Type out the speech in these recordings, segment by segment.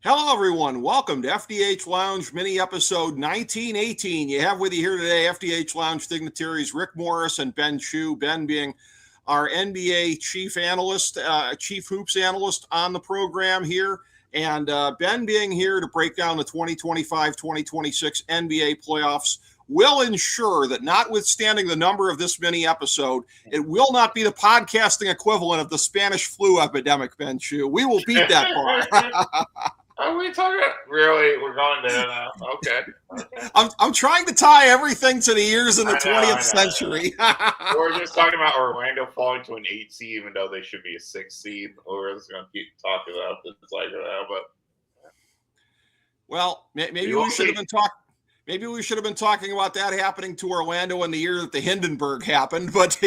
Hello, everyone. Welcome to FDH Lounge mini episode 1918. You have with you here today FDH Lounge dignitaries Rick Morris and Ben Chu. Ben being our NBA chief analyst, chief hoops analyst on the program here, and Ben being here to break down the 2025-2026 NBA playoffs will ensure that, notwithstanding the number of this mini episode, it will not be the podcasting equivalent of the Spanish flu epidemic, Ben Chu. We will beat that bar. Are we talking about? Really? We're going there now. Okay. I'm trying to tie everything to the years in the I know, 20th I know, I know. century. We're just talking about Orlando falling to an 8 seed, even though they should be a 6 seed. We're just going to keep talking about this like that. But Well, maybe we should have been talking. Maybe we should have been talking about that happening to Orlando in the year that the Hindenburg happened, but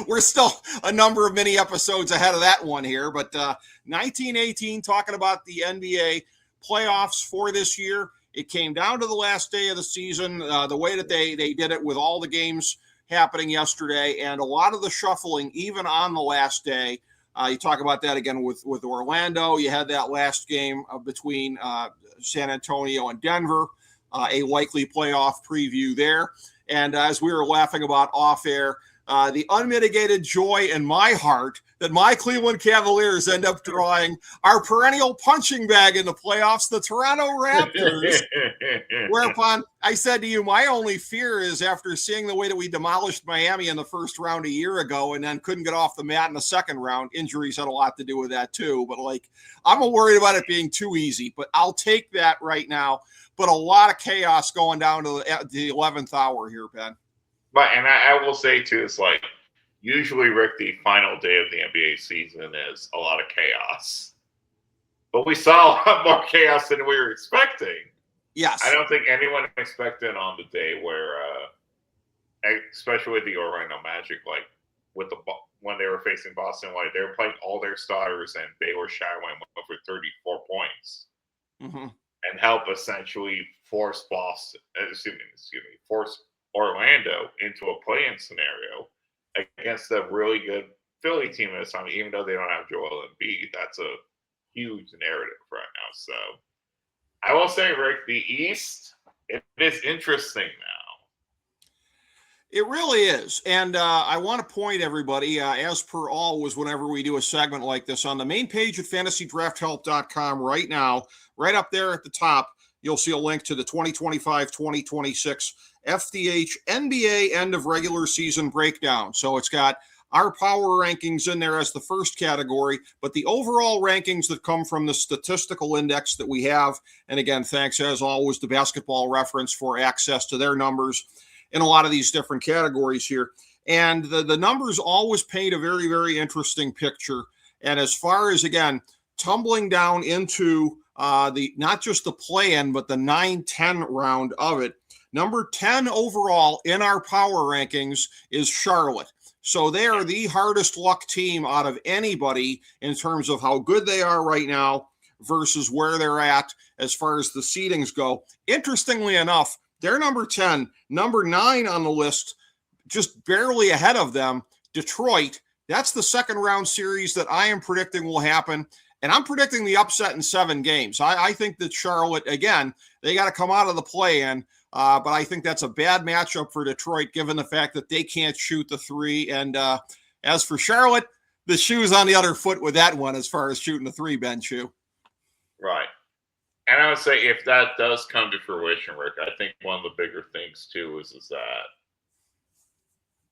we're still a number of mini episodes ahead of that one here. But 1918, talking about the NBA playoffs for this year, it came down to the last day of the season. The way that they did it with all the games happening yesterday and a lot of the shuffling, even on the last day. You talk about that again with Orlando. You had that last game between San Antonio and Denver. A likely playoff preview there. And as we were laughing about off air, the unmitigated joy in my heart that my Cleveland Cavaliers end up drawing our perennial punching bag in the playoffs, the Toronto Raptors. Whereupon I said to you, my only fear is after seeing the way that we demolished Miami in the first round a year ago and then couldn't get off the mat in the second round, injuries had a lot to do with that too. But I'm worried about it being too easy, but I'll take that right now. But a lot of chaos going down to the 11th hour here, Ben. But and I will say too, it's like usually Rick, the final day of the NBA season is a lot of chaos. But we saw a lot more chaos than we were expecting. Yes. I don't think anyone expected on the day where, especially with the Orlando Magic, like when they were facing Boston, like they were playing all their starters and they were showering over 34 points. Mm-hmm. And help essentially force Boston, force Orlando into a play-in scenario against a really good Philly team at this time, even though they don't have Joel Embiid. That's a huge narrative right now. So I will say, Rick, the East, it is interesting now. It really is. And I want to point everybody, as per always, whenever we do a segment like this, on the main page at fantasydrafthelp.com right now, right up there at the top, you'll see a link to the 2025-2026 FDH NBA end of regular season breakdown. So it's got our power rankings in there as the first category, but the overall rankings that come from the statistical index that we have. And again, thanks as always to Basketball Reference for access to their numbers in a lot of these different categories here. And the numbers always paint a very, very interesting picture. And as far as, again, tumbling down into not just the play-in, but the 9-10 round of it, number 10 overall in our power rankings is Charlotte. So they are the hardest luck team out of anybody in terms of how good they are right now versus where they're at as far as the seedings go. Interestingly enough, they're number 10, number 9 on the list, just barely ahead of them, Detroit. That's the second round series that I am predicting will happen. And I'm predicting the upset in 7 games. I think that Charlotte, again, they got to come out of the play-in. But I think that's a bad matchup for Detroit, given the fact that they can't shoot the three. And as for Charlotte, the shoe's on the other foot with that one as far as shooting the three, Ben Chu. Right. And I would say if that does come to fruition, Rick, I think one of the bigger things too is that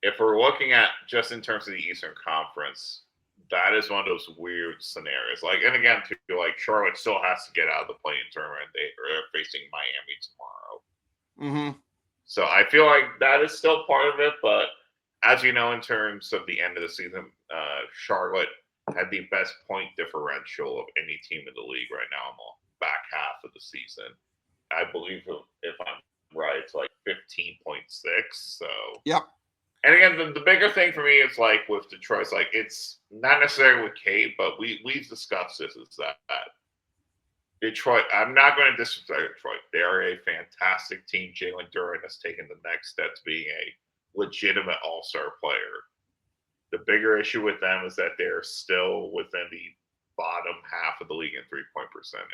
if we're looking at just in terms of the Eastern Conference, that is one of those weird scenarios. Like, and again, too, like Charlotte still has to get out of the play-in tournament. They're facing Miami tomorrow. Mm-hmm. So I feel like that is still part of it. But as you know, in terms of the end of the season, Charlotte had the best point differential of any team in the league right now in the back half of the season. I believe, if I'm right, it's like 15.6. So yep. And again, the bigger thing for me is like with Detroit, it's like it's not necessarily with Kate, but we've discussed this, is that Detroit, I'm not going to disrespect Detroit. They are a fantastic team. Jalen Duren has taken the next step to being a legitimate all-star player. The bigger issue with them is that they're still within the bottom half of the league in 3-point percentage.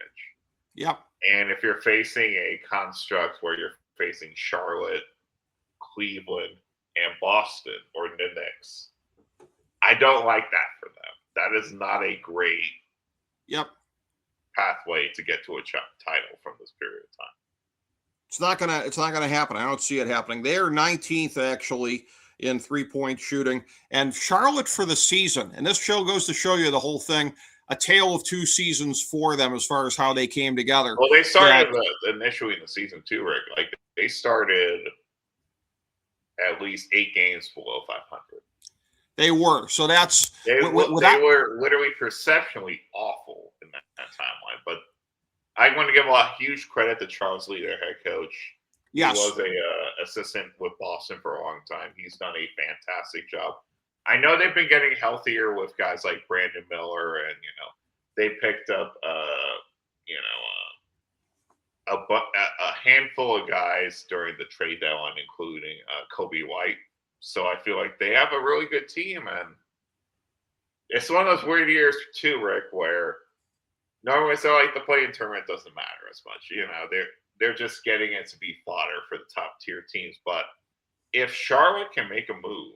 Yep. And if you're facing a construct where you're facing Charlotte, Cleveland, and Boston, or the Knicks, I don't like that for them. That is not a great pathway to get to a title from this period of time. It's not gonna happen. I don't see it happening. They are 19th actually in 3-point shooting, and Charlotte for the season. And this show goes to show you the whole thing. A tale of two seasons for them as far as how they came together. Well, they started initially in the season too, Rick. Like they started at least 8 games below 500. They were. So that's they were literally perceptionally awful in that timeline. But I want to give a huge credit to Charles Lee, their head coach. Yes. He was a assistant with Boston for a long time. He's done a fantastic job. I know they've been getting healthier with guys like Brandon Miller, and they picked up a handful of guys during the trade deadline, including Kobe White. So I feel like they have a really good team, and it's one of those weird years too, Rick, where normally the play-in tournament doesn't matter as much. They're just getting it to be fodder for the top tier teams. But if Charlotte can make a move,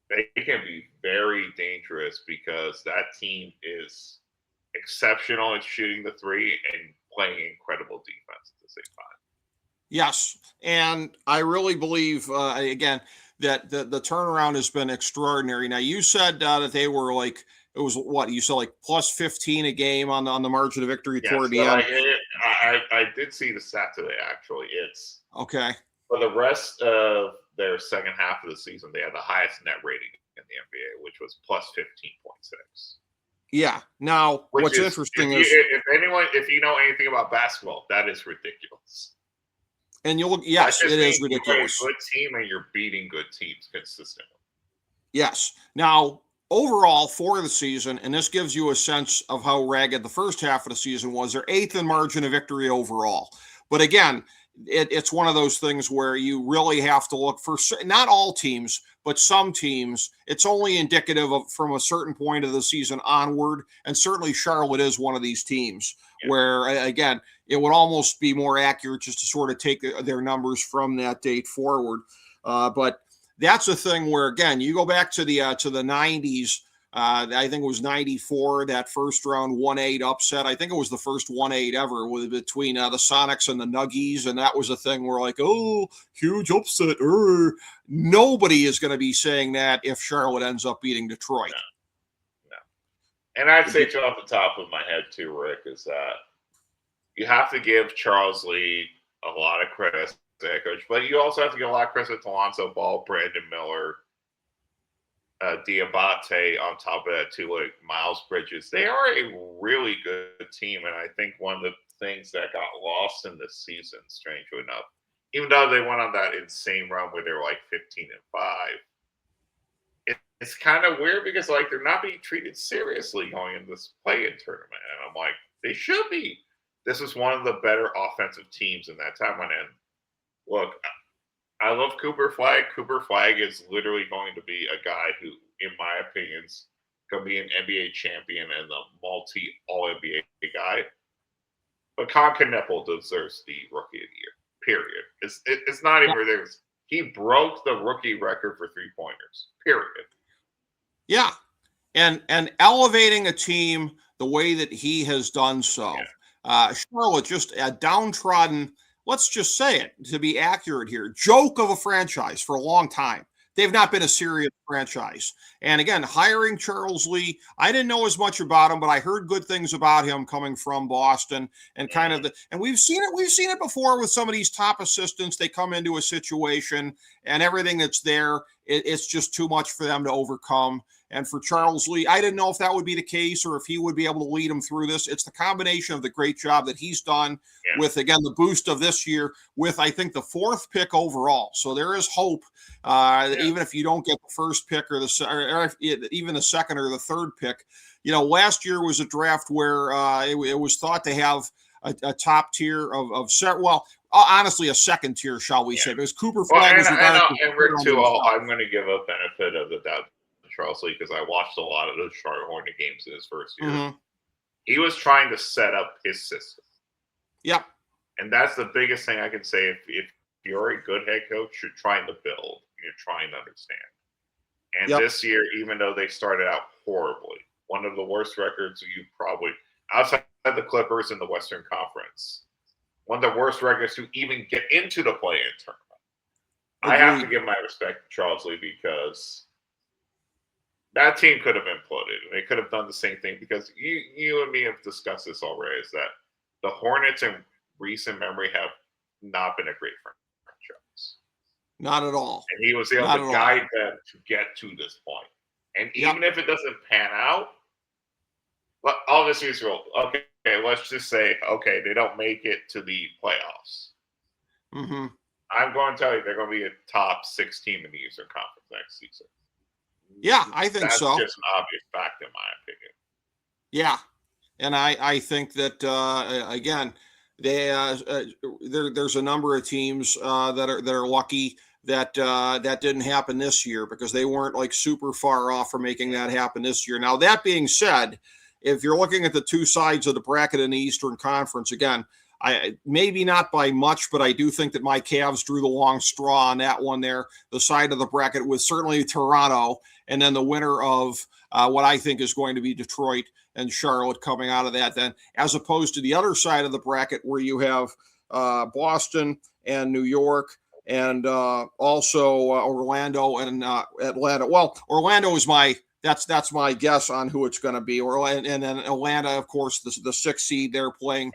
they can be very dangerous because that team is exceptional at shooting the three and playing incredible defense at the same time. Yes, and I really believe again that the turnaround has been extraordinary. Now you said that they were like, it was what you said, like plus 15 a game on the margin of victory toward the end. I did see the stat today. Actually, it's okay. For the rest of their second half of the season, they had the highest net rating in the NBA, which was plus 15.6. Yeah. Now, what's interesting is if you know anything about basketball, that is ridiculous. And yes, it is ridiculous. You're a good team and you're beating good teams consistently. Yes. Now, overall for the season, and this gives you a sense of how ragged the first half of the season was, they're 8th in margin of victory overall. But again, it's one of those things where you really have to look for not all teams, but some teams. It's only indicative of from a certain point of the season onward, and certainly Charlotte is one of these teams where, again, it would almost be more accurate just to sort of take their numbers from that date forward. But that's a thing where, again, you go back to the 90s. I think it was 94, that first round 1-8 upset. I think it was the first 1-8 ever between the Sonics and the Nuggies. And that was a thing where like, oh, huge upset. Nobody is going to be saying that if Charlotte ends up beating Detroit. No. And I'd say off the top of my head too, Rick, is that you have to give Charles Lee a lot of credit as the head coach, but you also have to give a lot of credit to Lonzo Ball, Brandon Miller, Diabate on top of that too, like Miles Bridges. They are a really good team, and I think one of the things that got lost in this season, strangely enough, even though they went on that insane run where they were like 15-5, it's kind of weird because like they're not being treated seriously going into this play-in tournament, and I'm like, they should be. This is one of the better offensive teams in that time. And look, I love Cooper Flagg. Cooper Flagg is literally going to be a guy who, in my opinion, is going to be an NBA champion and a multi-All-NBA guy. But Con Kneppel deserves the Rookie of the Year, period. It's not even ridiculous. He broke the rookie record for three-pointers, period. Yeah, and elevating a team the way that he has done so. Charlotte, just a downtrodden, let's just say it, to be accurate here, joke of a franchise for a long time. They've not been a serious franchise. And again, hiring Charles Lee, I didn't know as much about him, but I heard good things about him coming from Boston and kind of and we've seen it before with some of these top assistants. They come into a situation and everything that's there, it's just too much for them to overcome. And for Charles Lee, I didn't know if that would be the case or if he would be able to lead them through this. It's the combination of the great job that he's done with, again, the boost of this year with, I think, the 4th pick overall. So there is hope, even if you don't get the first pick or even the second or the third pick. Last year was a draft where it was thought to have a top tier of honestly, a second tier, shall we say, because Cooper Flagg was regarded. And Rick, too, I'm going to give a benefit of the doubt Charles Lee because I watched a lot of those Charlotte Hornet games in his first year. He was trying to set up his system. Yep. And that's the biggest thing I can say. If you're a good head coach, you're trying to build. You're trying to understand. And this year, even though they started out horribly, one of the worst records you probably, outside of the Clippers in the Western Conference, one of the worst records to even get into the play-in tournament. Agreed. I have to give my respect to Charles Lee because that team could have imploded. They could have done the same thing because you and me have discussed this already, is that the Hornets in recent memory have not been a great franchise. Not at all. And he was able to guide them to get to this point. And even if it doesn't pan out, I'll just use real. Okay, let's just say, okay, they don't make it to the playoffs. Mm-hmm. I'm going to tell you they're going to be a top 6 team in the Eastern Conference next season. Yeah, I think so. That's just an obvious fact in my opinion. Yeah, and I think that again, there's a number of teams that are lucky that that didn't happen this year because they weren't like super far off from making that happen this year. Now that being said, if you're looking at the two sides of the bracket in the Eastern Conference, again, I maybe not by much, but I do think that my Cavs drew the long straw on that one there. The side of the bracket was certainly Toronto, and then the winner of what I think is going to be Detroit and Charlotte coming out of that then, as opposed to the other side of the bracket where you have Boston and New York and also Orlando and Atlanta. Well, Orlando is that's my guess on who it's going to be. And then Atlanta, of course, the 6th seed, they're playing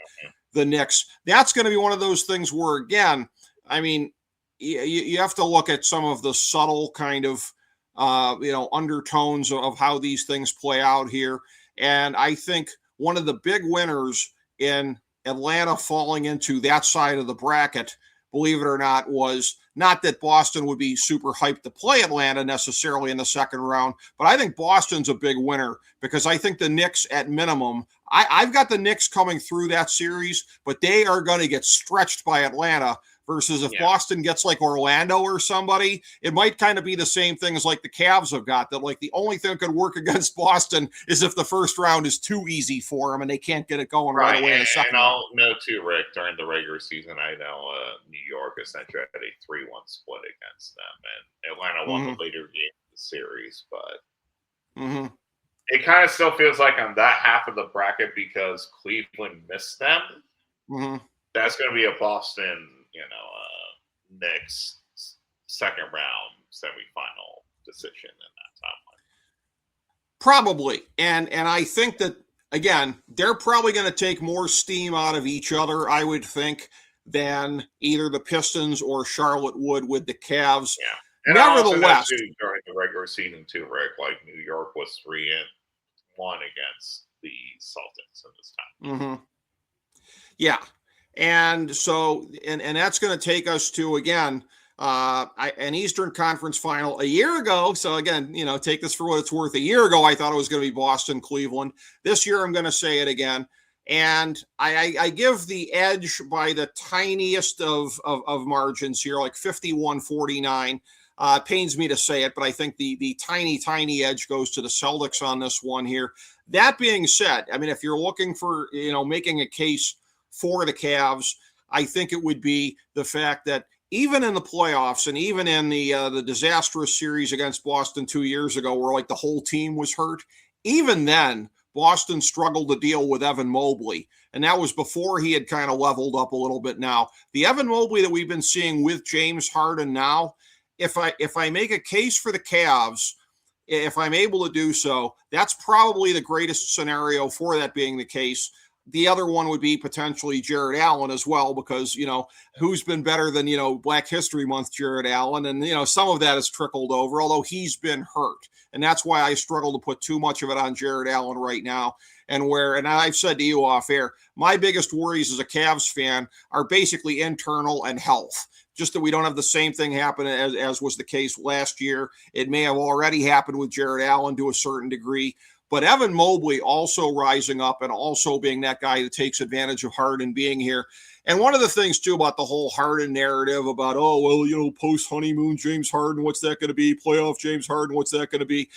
the Knicks. That's going to be one of those things where, again, I mean, you have to look at some of the subtle kind of, undertones of how these things play out here. And I think one of the big winners in Atlanta falling into that side of the bracket, believe it or not, was not that Boston would be super hyped to play Atlanta necessarily in the second round, but I think Boston's a big winner because I think the Knicks at minimum, I've got the Knicks coming through that series, but they are going to get stretched by Atlanta versus if Boston gets like Orlando or somebody, it might kind of be the same thing as like the Cavs have got, that like the only thing that could work against Boston is if the first round is too easy for them and they can't get it going right away in the second round. And I'll know too, Rick, during the regular season, I know New York essentially had a 3-1 split against them, and Atlanta won the later game of the series, but it kind of still feels like on that half of the bracket because Cleveland missed them. That's going to be a Boston, Knicks second round semifinal decision in that timeline. Probably. And I think that, again, they're probably going to take more steam out of each other, I would think, than either the Pistons or Charlotte would with the Cavs. Yeah. And nevertheless, during the regular season too, Rick, like New York was 3-1 against the Celtics in this time. Yeah. And so, and that's going to take us to, again, an Eastern Conference final a year ago. So again, take this for what it's worth. A year ago, I thought it was going to be Boston, Cleveland. This year, I'm going to say it again. And I give the edge by the tiniest of margins here, like 51-49. Pains me to say it, but I think the tiny edge goes to the Celtics on this one here. That being said, I mean, if you're looking for, making a case for the Cavs, I think it would be the fact that even in the playoffs and even in the disastrous series against Boston 2 years ago, where like the whole team was hurt, even then Boston struggled to deal with Evan Mobley, and that was before he had kind of leveled up a little bit. Now, the Evan Mobley that we've been seeing with James Harden now, if I make a case for the Cavs, if I'm able to do so, that's probably the greatest scenario for that being the case. The other one would be potentially Jared Allen as well, because, who's been better than, Black History Month, Jared Allen. And, some of that has trickled over, although he's been hurt. And that's why I struggle to put too much of it on Jared Allen right now. And I've said to you off air, my biggest worries as a Cavs fan are basically internal and health. Just that we don't have the same thing happen as was the case last year. It may have already happened with Jared Allen to a certain degree. But Evan Mobley also rising up and also being that guy that takes advantage of Harden being here. And one of the things, too, about the whole Harden narrative about, post-honeymoon James Harden, what's that going to be? Playoff James Harden, what's that going to be?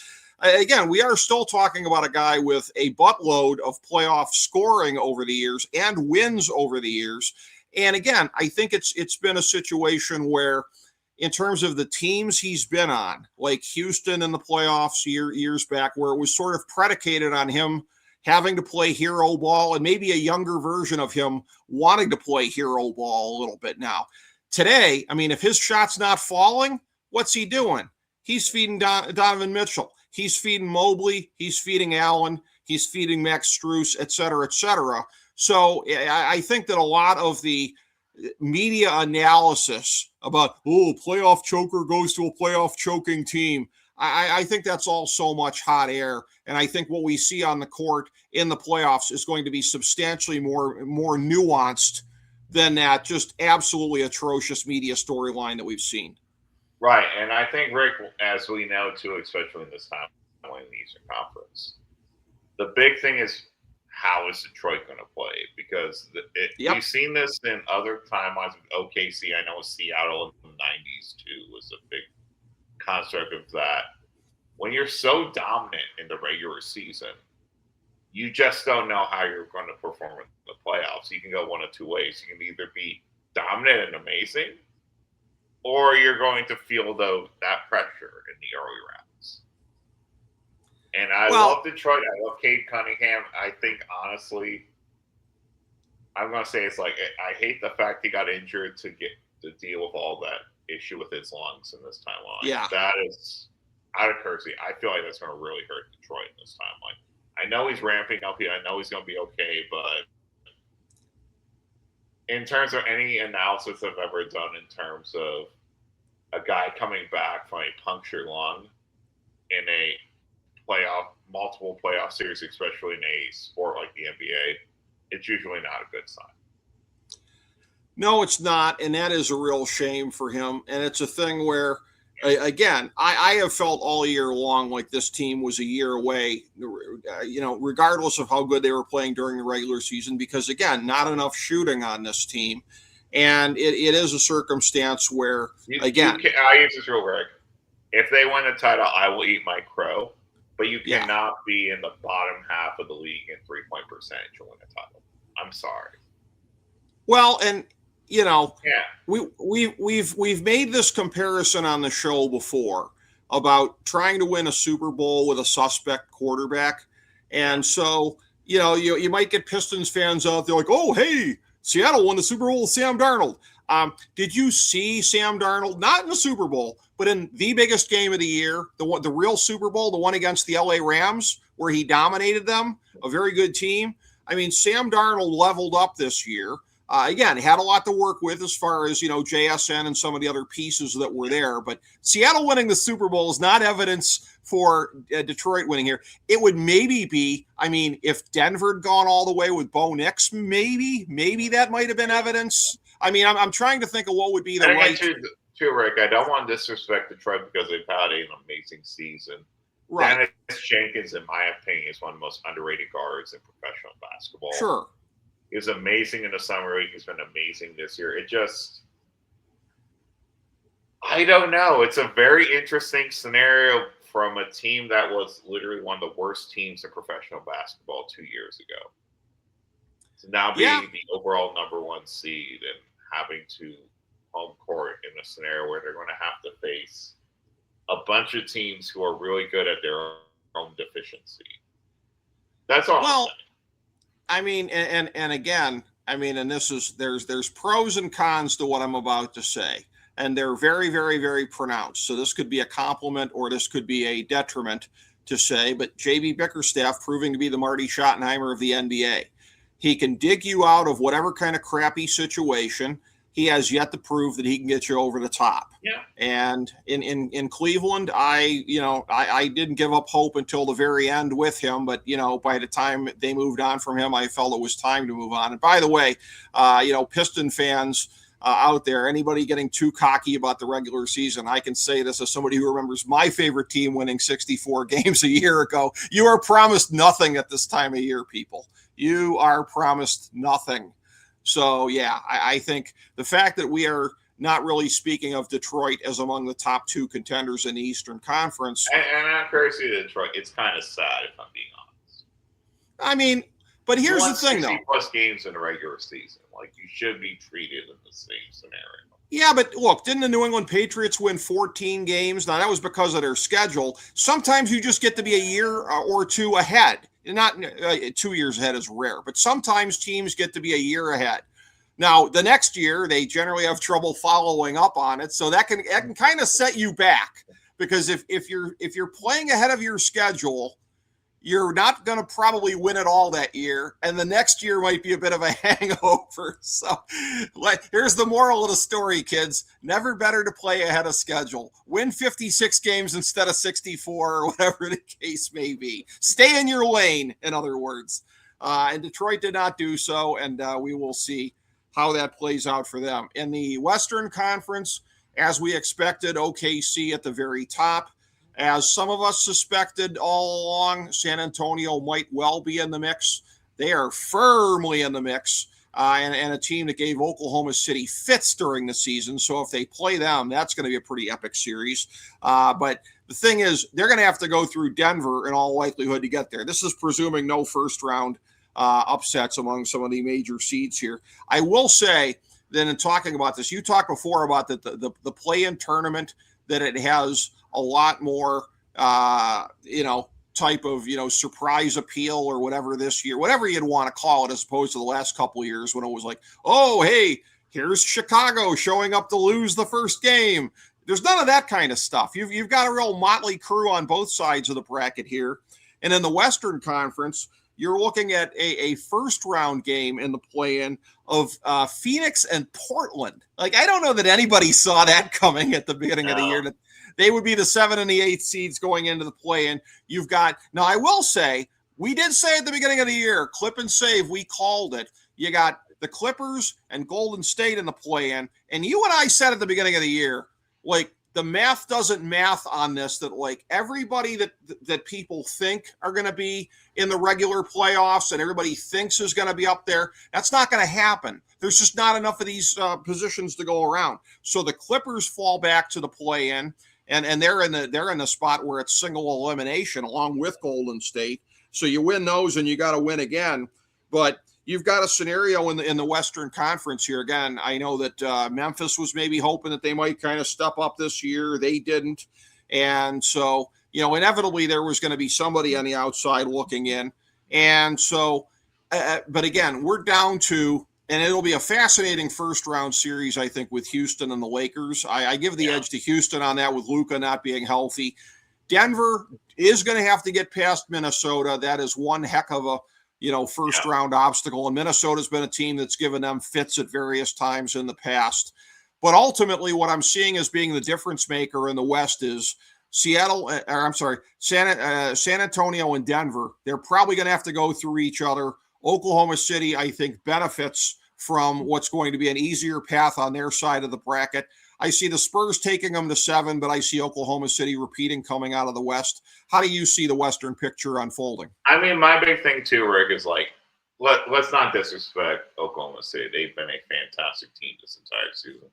again, we are still talking about a guy with a buttload of playoff scoring over the years and wins over the years. And again, I think it's been a situation where, in terms of the teams he's been on, like Houston in the playoffs years back, where it was sort of predicated on him having to play hero ball and maybe a younger version of him wanting to play hero ball a little bit now. Today, I mean, if his shot's not falling, what's he doing? He's feeding Donovan Mitchell. He's feeding Mobley. He's feeding Allen. He's feeding Max Strus, et cetera, et cetera. So I think that a lot of the media analysis about, playoff choker goes to a playoff choking team, I think that's all so much hot air. And I think what we see on the court in the playoffs is going to be substantially more nuanced than that just absolutely atrocious media storyline that we've seen. Right, and I think, Rick, as we know too, especially in this time in the Eastern Conference, the big thing is, how is Detroit going to play? Because we've seen this in other timelines with OKC. I know Seattle in the 90s, too, was a big construct of that. When you're so dominant in the regular season, you just don't know how you're going to perform in the playoffs. You can go one of two ways. You can either be dominant and amazing, or you're going to feel that pressure in the early rounds. And I love Detroit. I love Cade Cunningham. I think, honestly, I'm going to say it's like, I hate the fact he got injured to get to deal with all that issue with his lungs in this timeline. Yeah. That is out of courtesy. I feel like that's going to really hurt Detroit in this timeline. I know he's ramping up here. I know he's going to be okay, but in terms of any analysis I've ever done in terms of a guy coming back from a punctured lung in a multiple playoff series, especially in a sport like the NBA, it's usually not a good sign. No, it's not, and that is a real shame for him. And it's a thing where, again, I have felt all year long like this team was a year away, regardless of how good they were playing during the regular season, because, again, not enough shooting on this team. And it is a circumstance where, I use this real quick. If they win the title, I will eat my crow. But you cannot be in the bottom half of the league in 3-point percentage to win a title. I'm sorry. Well, and we've made this comparison on the show before about trying to win a Super Bowl with a suspect quarterback, and so you might get Pistons fans out there like, oh hey, Seattle won the Super Bowl with Sam Darnold. Did you see Sam Darnold, not in the Super Bowl, but in the biggest game of the year, the real Super Bowl, the one against the LA Rams, where he dominated them, a very good team? I mean, Sam Darnold leveled up this year. Again, had a lot to work with as far as, JSN and some of the other pieces that were there. But Seattle winning the Super Bowl is not evidence for Detroit winning here. It would maybe be, if Denver had gone all the way with Bo Nix, maybe that might have been evidence. I'm trying to think of what would be the right. Too, Rick, I don't want to disrespect Detroit because they've had an amazing season. Right. Dennis Jenkins, in my opinion, is one of the most underrated guards in professional basketball. Sure. He was amazing in the summer league. He's been amazing this year. I don't know. It's a very interesting scenario from a team that was literally one of the worst teams in professional basketball 2 years ago. So now being the overall number one seed and having to home court in a scenario where they're going to have to face a bunch of teams who are really good at their own deficiency. That's all. Well, and again, and this is there's pros and cons to what I'm about to say, and they're very, very, very pronounced. So this could be a compliment or this could be a detriment to say, but JB Bickerstaff proving to be the Marty Schottenheimer of the NBA. He can dig you out of whatever kind of crappy situation. He has yet to prove that he can get you over the top. Yeah. And in Cleveland, I didn't give up hope until the very end with him. But, by the time they moved on from him, I felt it was time to move on. And by the way, Piston fans out there, anybody getting too cocky about the regular season, I can say this as somebody who remembers my favorite team winning 64 games a year ago. You are promised nothing at this time of year, people. You are promised nothing. So, I think the fact that we are not really speaking of Detroit as among the top 2 contenders in the Eastern Conference. And I'm crazy to Detroit. It's kind of sad, if I'm being honest. I mean, but here's the thing, 60 though. plus games in a regular season. Like, you should be treated in the same scenario. Yeah, but look, didn't the New England Patriots win 14 games? Now, that was because of their schedule. Sometimes you just get to be a year or two ahead. Not 2 years ahead is rare, but sometimes teams get to be a year ahead. Now, the next year, they generally have trouble following up on it, so that can kind of set you back, because if you're playing ahead of your schedule, you're not going to probably win it all that year, and the next year might be a bit of a hangover. So here's the moral of the story, kids. Never better to play ahead of schedule. Win 56 games instead of 64, or whatever the case may be. Stay in your lane, in other words. And Detroit did not do so, and we will see how that plays out for them. In the Western Conference, as we expected, OKC at the very top. As some of us suspected all along, San Antonio might well be in the mix. They are firmly in the mix, and a team that gave Oklahoma City fits during the season. So if they play them, that's going to be a pretty epic series. But the thing is, they're going to have to go through Denver in all likelihood to get there. This is presuming no first round upsets among some of the major seeds here. I will say that in talking about this, you talked before about the play-in tournament, that it has a lot more, type of, surprise appeal or whatever this year, whatever you'd want to call it, as opposed to the last couple of years when it was like, oh, hey, here's Chicago showing up to lose the first game. There's none of that kind of stuff. You've got a real motley crew on both sides of the bracket here. And in the Western Conference, you're looking at a first round game in the play-in of Phoenix and Portland. Like, I don't know that anybody saw that coming at the beginning of the year, that they would be the 7 and the 8 seeds going into the play-in. You've got, now I will say, we did say at the beginning of the year, clip and save, we called it. You got the Clippers and Golden State in the play-in. And you and I said at the beginning of the year, like, the math doesn't math on this, that like everybody that people think are going to be in the regular playoffs and everybody thinks is going to be up there, that's not going to happen. There's just not enough of these positions to go around. So the Clippers fall back to the play-in, and they're in the spot where it's single elimination along with Golden State. So you win those and you got to win again. But you've got a scenario in the Western Conference here. Again, I know that Memphis was maybe hoping that they might kind of step up this year. They didn't. And so, inevitably there was going to be somebody on the outside looking in. And so, but again, we're down to, and it'll be a fascinating first round series, I think, with Houston and the Lakers. I give the edge to Houston on that, with Luka not being healthy. Denver is going to have to get past Minnesota. That is one heck of a, first round obstacle. And Minnesota's been a team that's given them fits at various times in the past. But ultimately, what I'm seeing as being the difference maker in the West is San Antonio and Denver. They're probably going to have to go through each other. Oklahoma City, I think, benefits from what's going to be an easier path on their side of the bracket. I see the Spurs taking them to 7, but I see Oklahoma City repeating coming out of the West. How do you see the Western picture unfolding? I mean, my big thing too, Rick, is like, let's not disrespect Oklahoma City. They've been a fantastic team this entire season.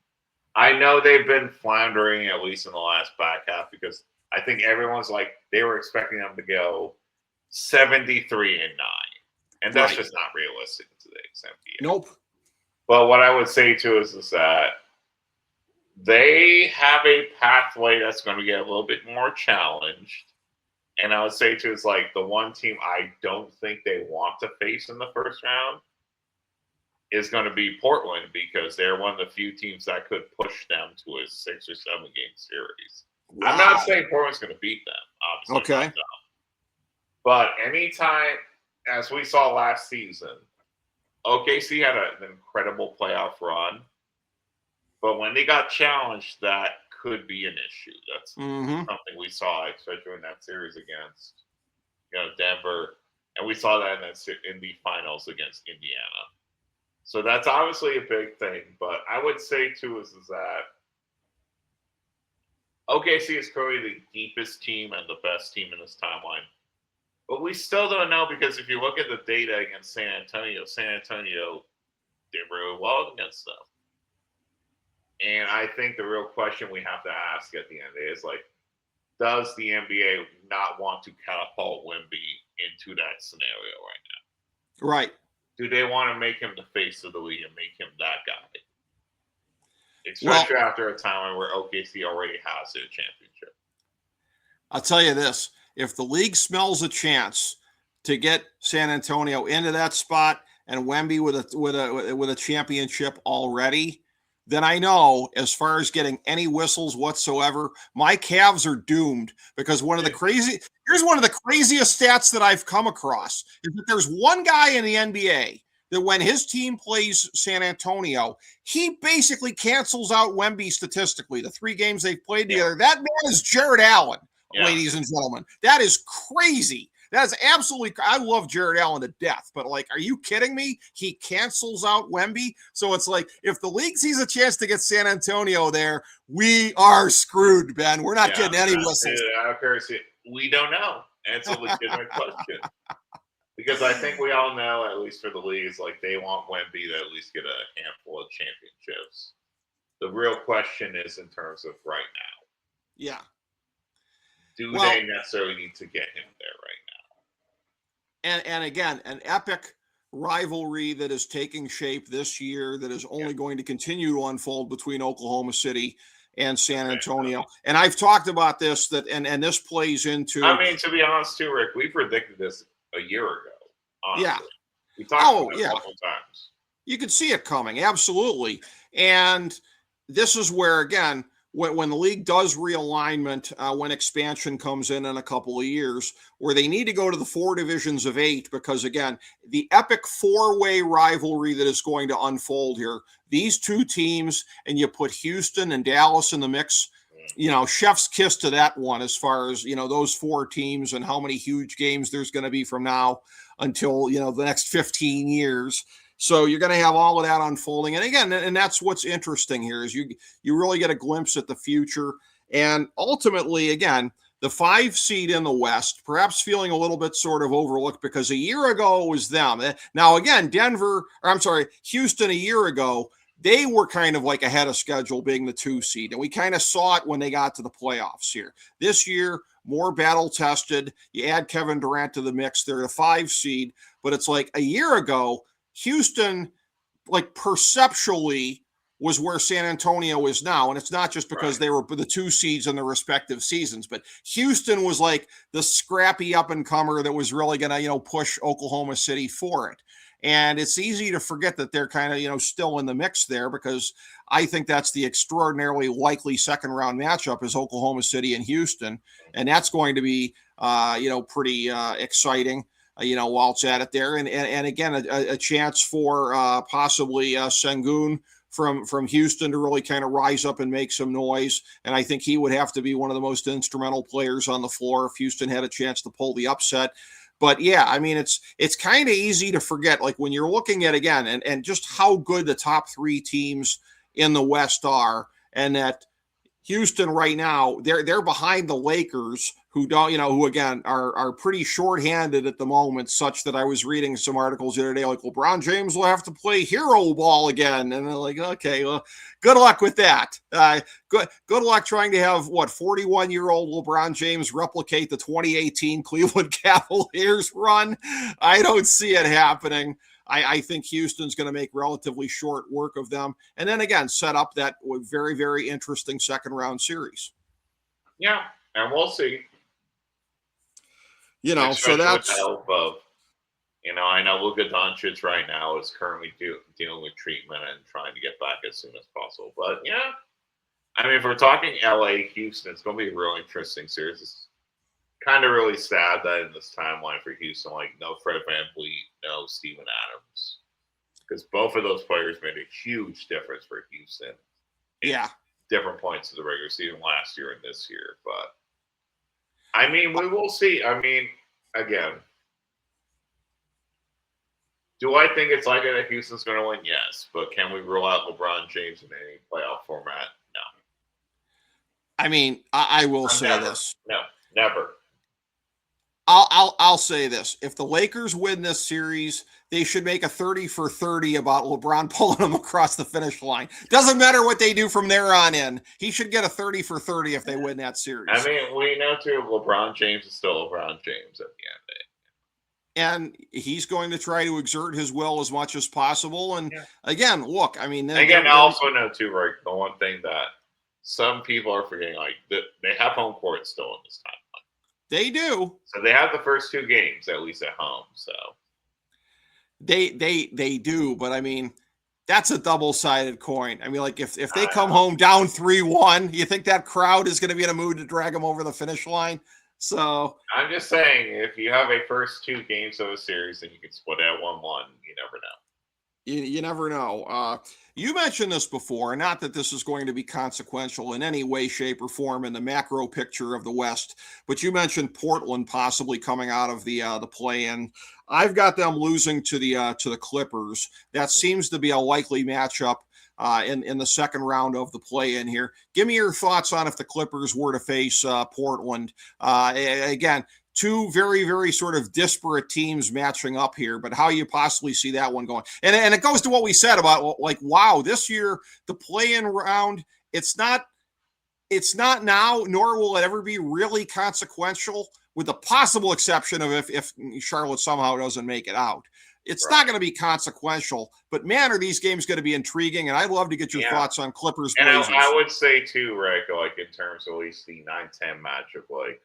I know they've been floundering, at least in the last back half, because I think everyone's like, they were expecting them to go 73-9. And that's just not realistic in today's NBA. Nope. But what I would say too is that they have a pathway that's going to get a little bit more challenged. And I would say too, it's like the one team I don't think they want to face in the first round is going to be Portland, because they're one of the few teams that could push them to a 6 or 7 game series. Wow. I'm not saying Portland's going to beat them, obviously. Okay. But anytime, as we saw last season, OKC had an incredible playoff run. But when they got challenged, that could be an issue. That's something we saw, especially in that series against, Denver, and we saw that in the finals against Indiana. So that's obviously a big thing. But I would say too is that OKC is probably the deepest team and the best team in this timeline. But we still don't know, because if you look at the data against San Antonio did really well against them. And I think the real question we have to ask at the end is like, does the NBA not want to catapult Wemby into that scenario right now? Right. Do they want to make him the face of the league and make him that guy? Especially after a time where OKC already has their championship. I'll tell you this. If the league smells a chance to get San Antonio into that spot and Wemby with a championship already, then I know as far as getting any whistles whatsoever, my Cavs are doomed because here's one of the craziest stats that I've come across is that there's one guy in the NBA that when his team plays San Antonio, he basically cancels out Wemby statistically. The 3 games they've played together, that man is Jared Allen, ladies and gentlemen. That is crazy. That is absolutely. I love Jared Allen to death, but like, are you kidding me? He cancels out Wemby, so it's like if the league sees a chance to get San Antonio there, we are screwed, Ben. We're not getting any whistles. We don't know. And it's a legitimate question because I think we all know, at least for the leagues, like they want Wemby to at least get a handful of championships. The real question is in terms of right now. Yeah. Do they necessarily need to get him there right now? And again, an epic rivalry that is taking shape this year that is only going to continue to unfold between Oklahoma City and San Antonio. And I've talked about this and this plays into. I mean, to be honest, too, Rick, we predicted this a year ago. Honestly. Yeah. We talked about it a couple times. You could see it coming, absolutely. And this is where, again, when the league does realignment, when expansion comes in a couple of years, where they need to go to the 4 divisions of 8, because again, the epic 4-way rivalry that is going to unfold here, these 2 teams, and you put Houston and Dallas in the mix, chef's kiss to that one as far as, those 4 teams and how many huge games there's going to be from now until, the next 15 years. So you're going to have all of that unfolding. And again, and that's what's interesting here is you really get a glimpse at the future. And ultimately, again, the 5 seed in the West, perhaps feeling a little bit sort of overlooked because a year ago it was them. Now, again, Houston a year ago, they were kind of like ahead of schedule being the 2 seed. And we kind of saw it when they got to the playoffs here. This year, more battle tested. You add Kevin Durant to the mix. They're a 5 seed. But it's like a year ago, Houston, like perceptually, was where San Antonio is now. And it's not just because they were the 2 seeds in their respective seasons, but Houston was like the scrappy up-and-comer that was really going to, push Oklahoma City for it. And it's easy to forget that they're kind of, still in the mix there because I think that's the extraordinarily likely second-round matchup is Oklahoma City and Houston. And that's going to be, pretty exciting. While it's at it there. And again, a chance for possibly Sengun from Houston to really kind of rise up and make some noise. And I think he would have to be one of the most instrumental players on the floor if Houston had a chance to pull the upset. But yeah, I mean, it's kind of easy to forget, like when you're looking at, again, and just how good the top 3 teams in the West are, and that Houston right now, they're behind the Lakers, who don't, who again are pretty shorthanded at the moment, such that I was reading some articles the other day, like LeBron James will have to play hero ball again. And they're like, okay, well, good luck with that. Good luck trying to have 41-year-old LeBron James replicate the 2018 Cleveland Cavaliers run. I don't see it happening. I think Houston's going to make relatively short work of them. And then again, set up that very, very interesting second round series. Yeah. And we'll see. So that's with the help of, I know Luka Doncic right now is currently dealing with treatment and trying to get back as soon as possible. But yeah, I mean, if we're talking LA, Houston, it's going to be a real interesting series. It's kind of really sad that in this timeline for Houston, like no Fred VanVleet, no Steven Adams, because both of those players made a huge difference for Houston. Different points of the regular season last year and this year. But I mean, we will see. I mean, again, do I think it's likely that Houston's going to win? Yes. But can we rule out LeBron James in any playoff format? No. I mean, I will say this. No, never. I'll say this: if the Lakers win this series, they should make a 30 for 30 about LeBron pulling them across the finish line. Doesn't matter what they do from there on in. He should get a 30 for 30 if they win that series. I mean, we know too, LeBron James is still LeBron James at the end of it. And he's going to try to exert his will as much as possible. And again, look, I mean, I also know too, right? The one thing that some people are forgetting, like they have home court still in this timeline. They do. So they have the first two games at least at home. So they do, but I mean, that's a double-sided coin. I mean, like if they come home down 3-1, you think that crowd is going to be in a mood to drag them over the finish line? So I'm just saying, if you have a first two games of a series and you can split at 1-1, you never know. You never know. You mentioned this before, not that this is going to be consequential in any way, shape, or form in the macro picture of the West, but you mentioned Portland possibly coming out of the play-in. I've got them losing to the Clippers. That seems to be a likely matchup in the second round of the play-in here. Give me your thoughts on if the Clippers were to face Portland. Again, two very, very sort of disparate teams matching up here, but how you possibly see that one going. And it goes to what we said about, like, wow, this year, the play-in round, it's not now, nor will it ever be really consequential, with the possible exception of if Charlotte somehow doesn't make it out. It's not going to be consequential, but man, are these games going to be intriguing, and I'd love to get your thoughts on Clippers. And I would say, too, Rick, like in terms of at least the 9-10 matchup, like,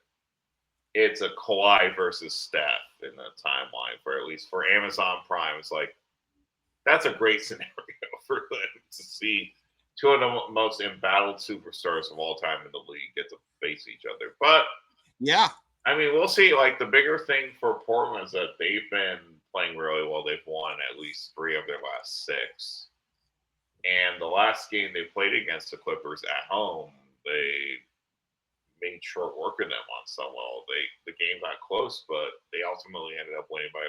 it's a Kawhi versus Steph in the timeline for at least for Amazon Prime. It's like, that's a great scenario for them to see two of the most embattled superstars of all time in the league get to face each other. But yeah, I mean, we'll see. Like, the bigger thing for Portland is that they've been playing really well. They've won at least 3 of their last 6. And the last game they played against the Clippers at home, they made short work of them on some level. The game got close, but they ultimately ended up winning by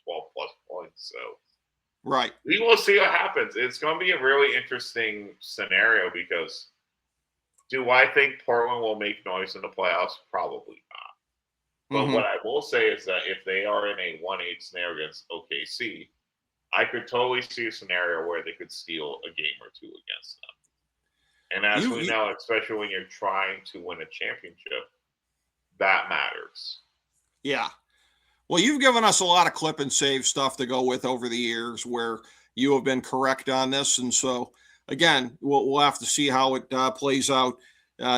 12 plus points. So right, we will see what happens. It's going to be a really interesting scenario because do I think Portland will make noise in the playoffs? Probably not. But what I will say is that if they are in a 1-8 scenario against OKC, I could totally see a scenario where they could steal a game or two against them. And as we know, especially when you're trying to win a championship, that matters. Yeah. Well, you've given us a lot of clip and save stuff to go with over the years where you have been correct on this. And so, again, we'll have to see how it plays out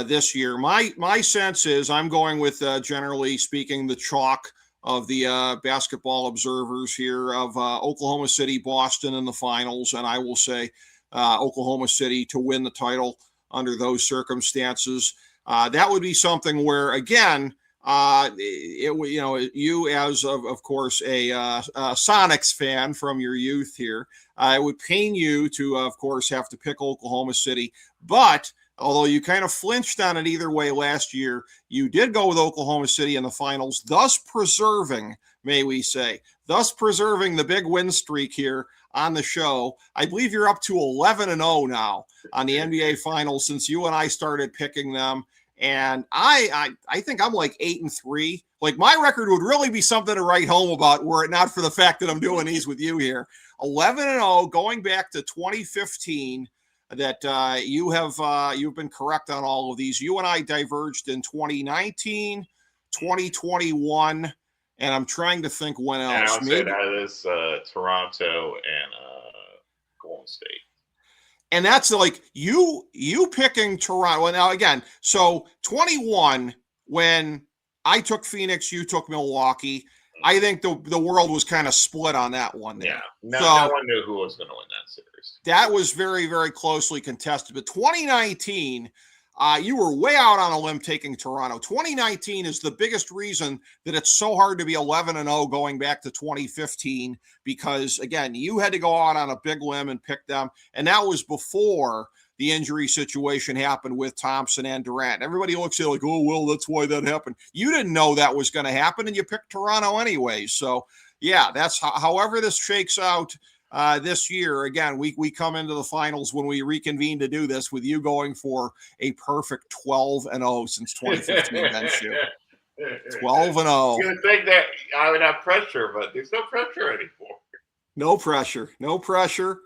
this year. My sense is I'm going with, generally speaking, the chalk of the basketball observers here of Oklahoma City, Boston in the finals. And I will say Oklahoma City to win the title under those circumstances. That would be something where, again, you as of course a Sonics fan from your youth here, it would pain you to of course have to pick Oklahoma City, but although you kind of flinched on it either way last year, you did go with Oklahoma City in the finals, thus preserving, may we say, the big win streak here on the show. I believe you're up to 11-0 now on the NBA Finals since you and I started picking them. And I think I'm like 8-3. Like, my record would really be something to write home about were it not for the fact that I'm doing these with you here. 11-0 going back to 2015. That you've been correct on all of these. You and I diverged in 2019, 2021, and I'm trying to think when else. And I would say that is Toronto and Golden State. And that's like you picking Toronto. Well, now again, so 21 when I took Phoenix, you took Milwaukee. I think the world was kind of split on that one there. Yeah, no one knew who was going to win that series. That was very, very closely contested. But 2019, you were way out on a limb taking Toronto. 2019 is the biggest reason that it's so hard to be 11-0 going back to 2015 because, again, you had to go out on a big limb and pick them. And that was before the injury situation happened with Thompson and Durant. Everybody looks at it like, oh, well, that's why that happened. You didn't know that was going to happen, and you picked Toronto anyway. So, yeah, that's however this shakes out this year. Again, we come into the finals when we reconvene to do this with you going for a perfect 12-0 since 2015. Ben Shue. 12-0. You would think that I would have pressure, but there's no pressure anymore. No pressure. No pressure.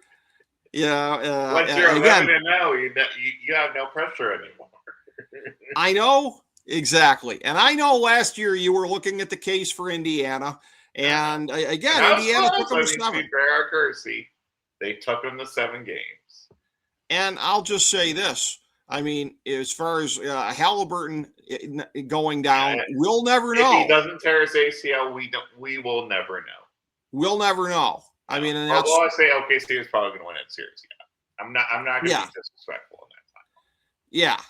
Yeah. Once you're Again, 11-0, you have no pressure anymore. I know exactly, and I know last year you were looking at the case for Indiana, and again, Indiana took them to 7. Fair courtesy, they took them to 7 games. And I'll just say this: I mean, as far as Halliburton going down, we'll never know. If he doesn't tear his ACL, we will never know. We'll never know. I mean, and that's. Well, I say OKC is probably going to win that series. Yeah, I'm not going to be disrespectful in that time. Yeah.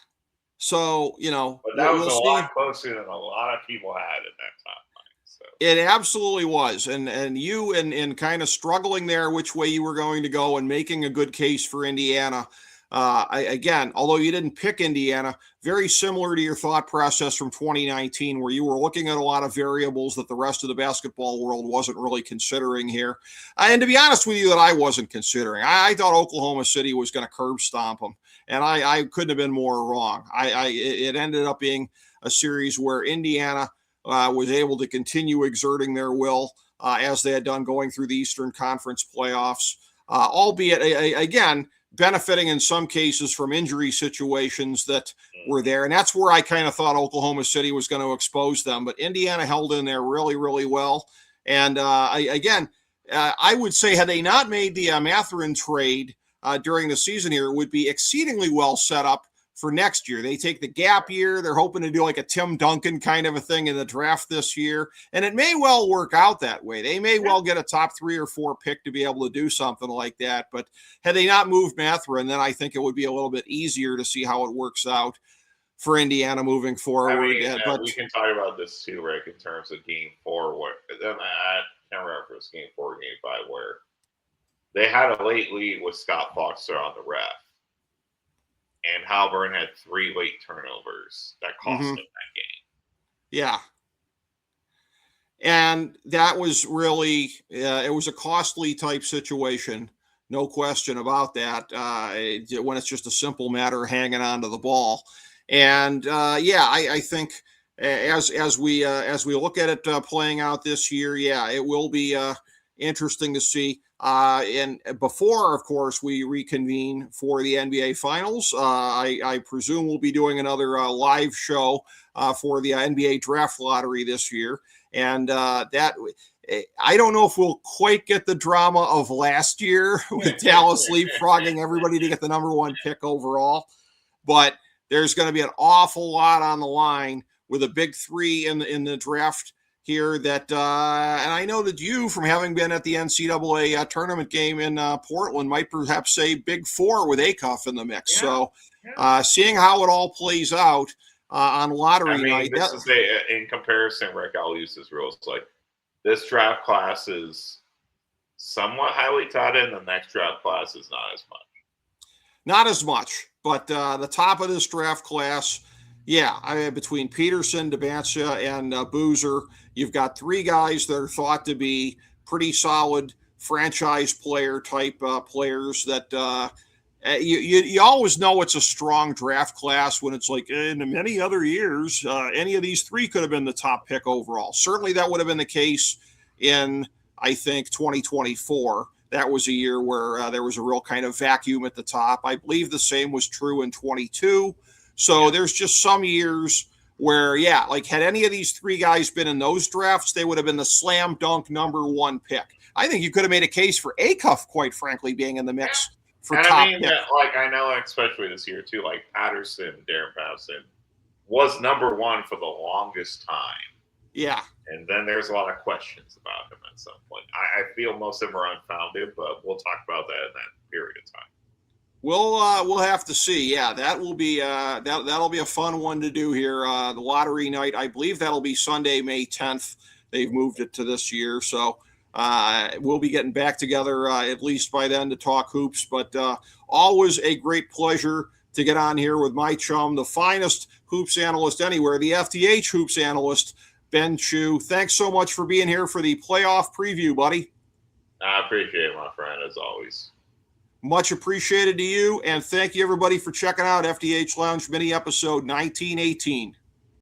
So but that was a lot closer than a lot of people had at that time. So. It absolutely was, and you in kind of struggling there, which way you were going to go, and making a good case for Indiana. Again, although you didn't pick Indiana, very similar to your thought process from 2019, where you were looking at a lot of variables that the rest of the basketball world wasn't really considering here. And to be honest with you, that I wasn't considering. I thought Oklahoma City was going to curb stomp them, and I couldn't have been more wrong. It ended up being a series where Indiana was able to continue exerting their will as they had done going through the Eastern Conference playoffs, albeit, again, benefiting in some cases from injury situations that were there. And that's where I kind of thought Oklahoma City was going to expose them. But Indiana held in there really, really well. And I would say had they not made the Mathurin trade during the season here, it would be exceedingly well set up for next year. They take the gap year. They're hoping to do like a Tim Duncan kind of a thing in the draft this year. And it may well work out that way. They may well get a top 3 or 4 pick to be able to do something like that. But had they not moved Mathurin, then I think it would be a little bit easier to see how it works out for Indiana moving forward. But we can talk about this too, Rick, in terms of game 4. I can't remember if it was game 4 or game 5, where they had a late lead with Scott Foster on the ref. And Halliburton had 3 late turnovers that cost him that game. Yeah. And that was really, it was a costly type situation. No question about that. When it's just a simple matter of hanging on to the ball. And I think as we look at it playing out this year, it will be interesting to see. And before, of course, we reconvene for the NBA Finals, I presume we'll be doing another live show for the NBA Draft Lottery this year. And that I don't know if we'll quite get the drama of last year with Dallas leapfrogging everybody to get the number 1 pick overall, but there's going to be an awful lot on the line with a big 3 in the draft here that, and I know that you, from having been at the NCAA tournament game in Portland, might perhaps say big 4 with Acuff in the mix. So seeing how it all plays out on lottery night. This is in comparison, Rick, I'll use this rule. It's like this draft class is somewhat highly touted, and the next draft class is not as much. Not as much, but the top of this draft class, between Peterson, Debancia, and Boozer, you've got 3 guys that are thought to be pretty solid franchise player type players that you always know it's a strong draft class when it's like in many other years, any of these 3 could have been the top pick overall. Certainly that would have been the case in, I think, 2024. That was a year where there was a real kind of vacuum at the top. I believe the same was true in 22. So there's just some years where, had any of these 3 guys been in those drafts, they would have been the slam dunk number 1 pick. I think you could have made a case for Acuff, quite frankly, being in the mix for and top pick. I know, especially this year too, like Darren Patterson was number 1 for the longest time. Yeah. And then there's a lot of questions about him at some point. I feel most of them are unfounded, but we'll talk about that in that period of time. We'll have to see. Yeah, that will be that'll be a fun one to do here. The lottery night, I believe that'll be Sunday, May 10th. They've moved it to this year, so we'll be getting back together at least by then to talk hoops. But always a great pleasure to get on here with my chum, the finest hoops analyst anywhere, the FDH hoops analyst, Ben Chu. Thanks so much for being here for the playoff preview, buddy. I appreciate it, my friend, as always. Much appreciated to you, and thank you, everybody, for checking out FDH Lounge mini episode 1918.